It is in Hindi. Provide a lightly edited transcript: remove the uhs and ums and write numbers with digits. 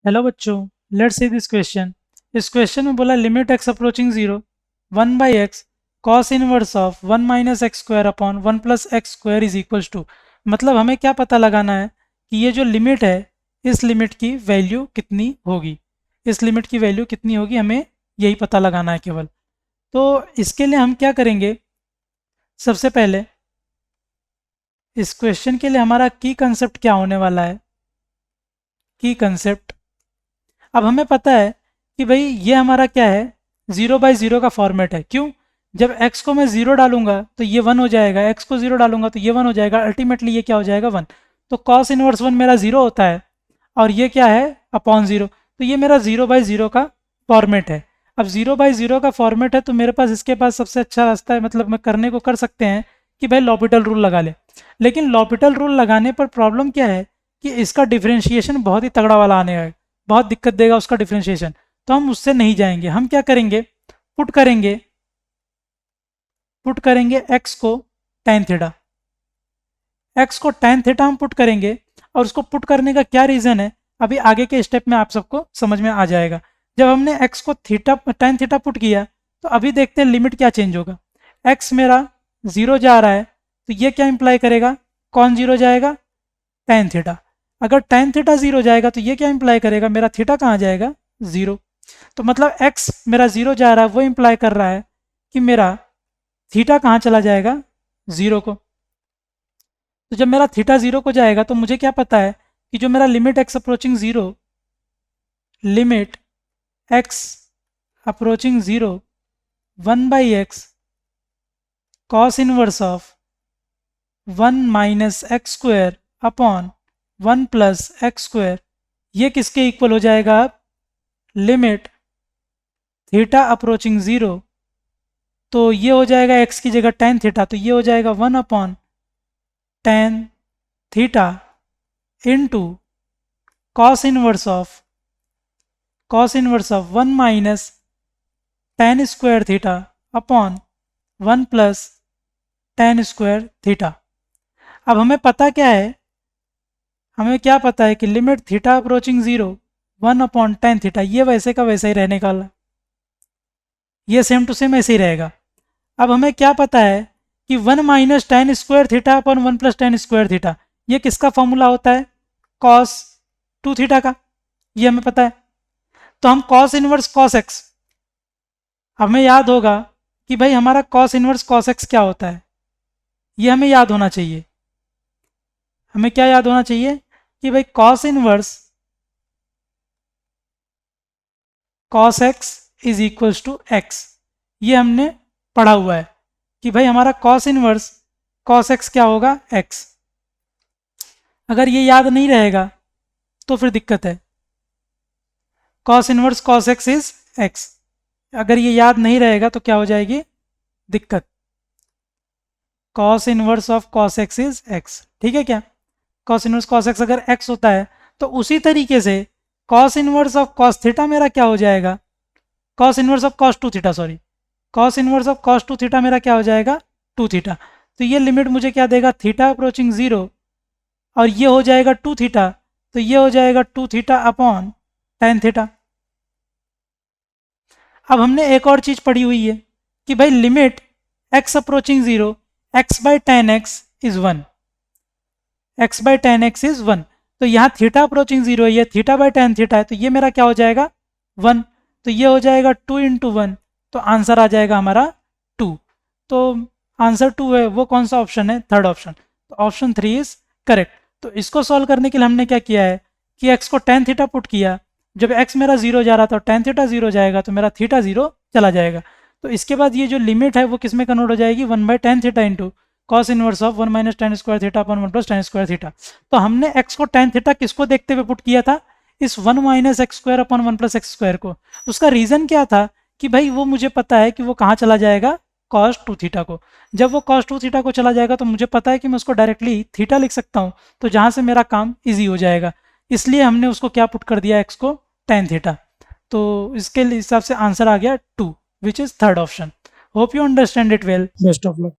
हेलो बच्चों, लेट्स सी दिस क्वेश्चन। इस क्वेश्चन में बोला limit x approaching zero 1/x cos inverse of 1 - x² upon 1 + x² is equals to. मतलब हमें क्या पता लगाना है कि ये जो लिमिट है इस लिमिट की वैल्यू कितनी होगी। इस लिमिट की वैल्यू कितनी होगी हमें यही पता लगाना है केवल। तो इसके लिए हम क्या करेंगे, सबसे पहले इस क्वेश्चन के लिए हमारा की कंसेप्ट क्या होने वाला है। की कंसेप्ट, अब हमें पता है कि भाई ये हमारा क्या है, 0/0 का फॉर्मेट है। क्यों? जब x को मैं 0 डालूंगा तो ये 1 हो जाएगा, x को 0 डालूंगा तो ये 1 हो जाएगा, अल्टीमेटली ये क्या हो जाएगा 1। तो कॉस इनवर्स 1 मेरा 0 होता है और ये क्या है अपॉन 0। तो ये मेरा 0/0 का फॉर्मेट है। अब 0/0 का फॉर्मेट है तो मेरे पास इसके पास सबसे अच्छा रास्ता है, मतलब मैं करने को कर सकते हैं कि भाई लॉपिटल रूल लगा ले। लेकिन लॉपिटल रूल लगाने पर प्रॉब्लम क्या है कि इसका डिफ्रेंशिएशन बहुत ही तगड़ा वाला आने है, बहुत दिक्कत देगा उसका डिफ्रेंशिएशन। तो हम उससे नहीं जाएंगे। हम क्या करेंगे, पुट करेंगे x को tan थीटा। x को tan थीटा हम पुट करेंगे और उसको पुट करने का क्या रीज़न है अभी आगे के स्टेप में आप सबको समझ में आ जाएगा। जब हमने x को tan थीटा पुट किया तो अभी देखते हैं लिमिट क्या चेंज होगा। x मेरा 0 जा रहा है तो ये क्या इंप्लाई करेगा, कौन 0 जाएगा, tan थीटा। अगर tan थीटा 0 जाएगा तो ये क्या इंप्लाई करेगा, मेरा थीटा कहाँ जाएगा 0। तो मतलब x मेरा 0 जा रहा है वो इंप्लाई कर रहा है कि मेरा थीटा कहाँ चला जाएगा 0 को। तो जब मेरा थीटा 0 को जाएगा तो मुझे क्या पता है कि जो मेरा limit x approaching 0, limit x approaching 0 1/x cos inverse of 1 - x² upon 1 + x², ये किसके इक्वल हो जाएगा अब, लिमिट थीटा अप्रोचिंग 0। तो ये हो जाएगा x की जगह tan थीटा, तो ये हो जाएगा 1 upon tan theta into cos inverse of 1 - tan² theta upon 1 + tan² theta. अब हमें पता क्या है, हमें क्या पता है कि limit theta approaching 0 1 upon tan theta, ये वैसे का वैसा ही रहने का, ये सेम टू सेम ऐसे ही रहेगा। अब हमें क्या पता है कि 1 - tan² theta upon 1 + tan² theta, ये किसका फॉर्मूला होता है, cos 2 थीटा का, ये हमें पता है। तो हम cos इनवर्स cos x, हमें याद होगा कि भाई हमारा cos इनवर्स cos x क्या होता है, ये हमें याद होना चाहिए। हमें क्या याद होना चाहिए कि भाई cos inverse cos x is equals to x, ये हमने पढ़ा हुआ है कि भाई हमारा cos इनवर्स cos x क्या होगा x। अगर ये याद नहीं रहेगा तो फिर दिक्कत है। cos inverse cos x is x, अगर ये याद नहीं रहेगा तो क्या हो जाएगी दिक्कत। cos inverse of cos x is x, ठीक है क्या। cos इनवर्स cos x अगर x होता है तो उसी तरीके से cos inverse of cos theta मेरा क्या हो जाएगा, cos inverse of cos 2 theta, sorry, cos inverse of cos 2 theta मेरा क्या हो जाएगा 2 थीटा। तो ये लिमिट मुझे क्या देगा, थीटा अप्रोचिंग 0 और ये हो जाएगा 2 थीटा, तो ये हो जाएगा 2 थीटा अपॉन tan थीटा। अब हमने एक और चीज़ पढ़ी हुई है कि भाई limit x approaching 0 x/tan x is 1, x/tan x is 1। तो यहाँ थीटा अप्रोचिंग 0 है, ये थीटा/tan थीटा है, तो ये मेरा क्या हो जाएगा 1। तो ये हो जाएगा 2 × 1, तो आंसर आ जाएगा हमारा 2। तो आंसर 2 है, वो कौन सा ऑप्शन है, थर्ड ऑप्शन। तो ऑप्शन 3 इज करेक्ट। तो इसको सॉल्व करने के लिए हमने क्या किया है कि x को tan थीटा पुट किया, जब x मेरा 0 जा रहा था tan थीटा 0 जाएगा तो मेरा थीटा 0 चला जाएगा। तो इसके बाद ये जो लिमिट है वो किस में कन्वर्ट हो जाएगी, 1/tan theta into cos inverse of 1 - tan² theta upon 1 + tan² theta. तो हमने x को tan थीटा किसको देखते हुए पुट किया था, इस 1 - x² अपॉन 1 + x² को। उसका रीज़न क्या था कि भाई वो मुझे पता है कि वो कहाँ चला जाएगा, cos 2 थीटा को। जब वो cos 2 थीटा को चला जाएगा तो मुझे पता है कि मैं उसको डायरेक्टली थीटा लिख सकता हूँ, तो जहाँ से मेरा काम ईजी हो जाएगा। इसलिए हमने उसको क्या पुट कर दिया, x को tan थीटा। तो इसके हिसाब से आंसर आ गया 2, which is third option. Hope you understand it well, best of luck.